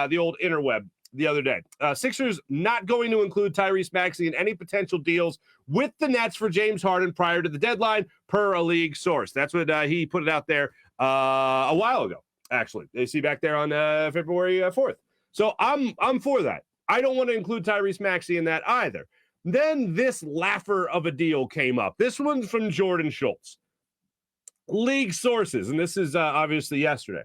the old interweb the other day. Sixers not going to include Tyrese Maxey in any potential deals with the Nets for James Harden prior to the deadline, per a league source. That's what he put it out there a while ago, actually. They see back there on February 4th. So I'm for that. I don't want to include Tyrese Maxey in that either. Then this laugher of a deal came up. This one's from Jordan Schultz. League sources, and this is obviously yesterday.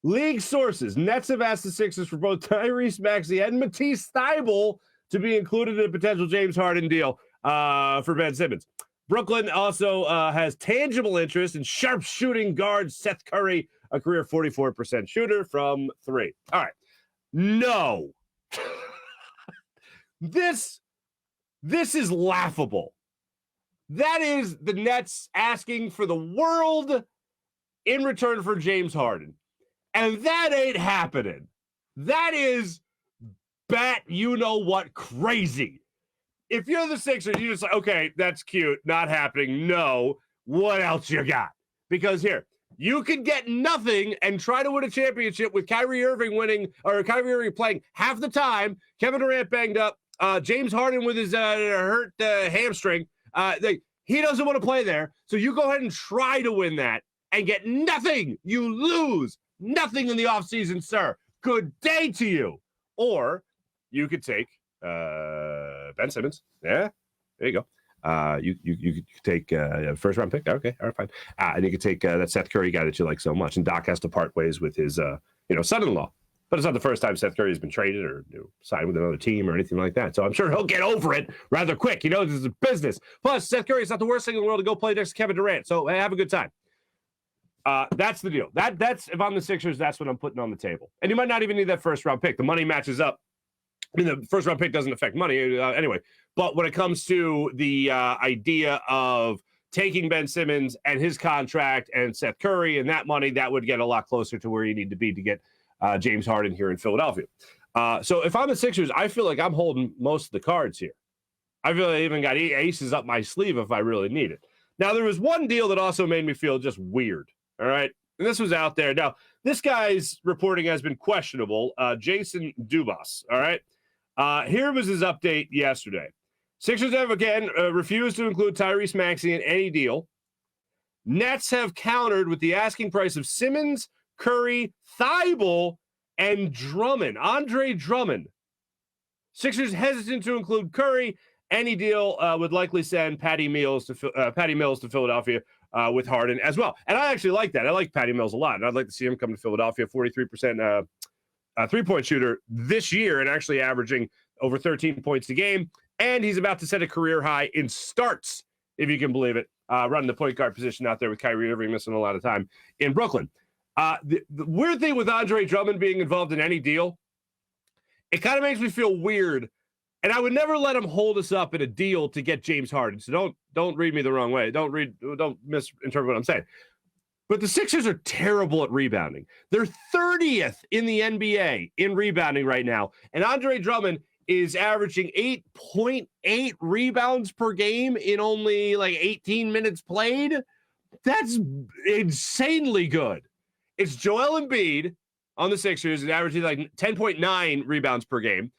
League sources, Nets have asked the Sixers for both Tyrese Maxey and Matisse Thybulle to be included in a potential James Harden deal for Ben Simmons. Brooklyn also has tangible interest in sharpshooting guard Seth Curry, a career 44% shooter from three. All right. No. This is laughable. That is the Nets asking for the world in return for James Harden. And that ain't happening. That is bat you-know-what crazy. If you're the Sixers, you're just like, okay, that's cute, not happening. No, what else you got? Because here, you could get nothing and try to win a championship with Kyrie Irving playing half the time, Kevin Durant banged up, James Harden with his hurt hamstring. He doesn't want to play there. So you go ahead and try to win that and get nothing. You lose. Nothing in the offseason, sir. Good day to you. Or you could take Ben Simmons. Yeah, there you go. You could take a first-round pick. Okay, all right, fine. And you could take that Seth Curry guy that you like so much. And Doc has to part ways with his son-in-law. But it's not the first time Seth Curry has been traded or signed with another team or anything like that. So I'm sure he'll get over it rather quick. This is a business. Plus, Seth Curry is not the worst thing in the world to go play next to Kevin Durant. So have a good time. That's the deal. That's if I'm the Sixers, that's what I'm putting on the table. And you might not even need that first-round pick. The money matches up. I mean, the first-round pick doesn't affect money anyway. But when it comes to the idea of taking Ben Simmons and his contract and Seth Curry and that money, that would get a lot closer to where you need to be to get James Harden here in Philadelphia. So if I'm the Sixers, I feel like I'm holding most of the cards here. I feel like I even got aces up my sleeve if I really need it. Now, there was one deal that also made me feel just weird. All right. And this was out there. Now, this guy's reporting has been questionable. Jason Dubas. All right. Here was his update yesterday. Sixers have again refused to include Tyrese Maxey in any deal. Nets have countered with the asking price of Simmons, Curry, Thybulle, and Drummond. Andre Drummond. Sixers hesitant to include Curry. Any deal would likely send Patty Mills to Philadelphia with Harden as well. And I actually like that. I like Patty Mills a lot. And I'd like to see him come to Philadelphia, 43% three-point shooter this year and actually averaging over 13 points a game. And he's about to set a career high in starts, if you can believe it, running the point guard position out there with Kyrie Irving missing a lot of time in Brooklyn. The weird thing with Andre Drummond being involved in any deal, it kind of makes me feel weird. And I would never let him hold us up in a deal to get James Harden. So don't read me the wrong way. Don't misinterpret what I'm saying. But the Sixers are terrible at rebounding. They're 30th in the NBA in rebounding right now. And Andre Drummond is averaging 8.8 rebounds per game in only like 18 minutes played. That's insanely good. It's Joel Embiid on the Sixers is averaging like 10.9 rebounds per game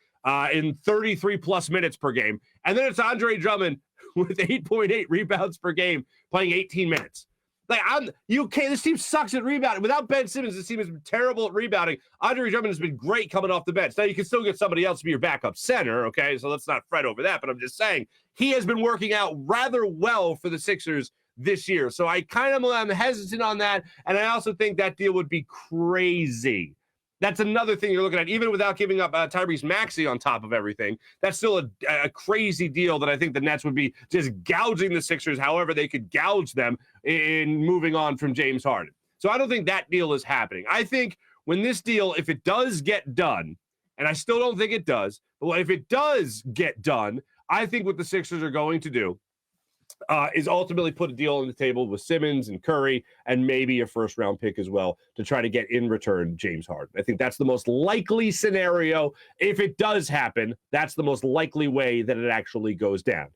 in 33 plus minutes per game. And then it's Andre Drummond with 8.8 rebounds per game playing 18 minutes. Like, this team sucks at rebounding. Without Ben Simmons, this team has been terrible at rebounding. Andre Drummond has been great coming off the bench. Now, you can still get somebody else to be your backup center, okay? So let's not fret over that. But I'm just saying, he has been working out rather well for the Sixers this year. So I kind of am hesitant on that. And I also think that deal would be crazy. That's another thing you're looking at, even without giving up Tyrese Maxey on top of everything. That's still a crazy deal that I think the Nets would be just gouging the Sixers however they could gouge them in moving on from James Harden. So I don't think that deal is happening. I think when this deal, if it does get done, and I still don't think it does, but if it does get done, I think what the Sixers are going to do is ultimately put a deal on the table with Simmons and Curry and maybe a first-round pick as well to try to get in return James Harden. I think that's the most likely scenario. If it does happen, that's the most likely way that it actually goes down.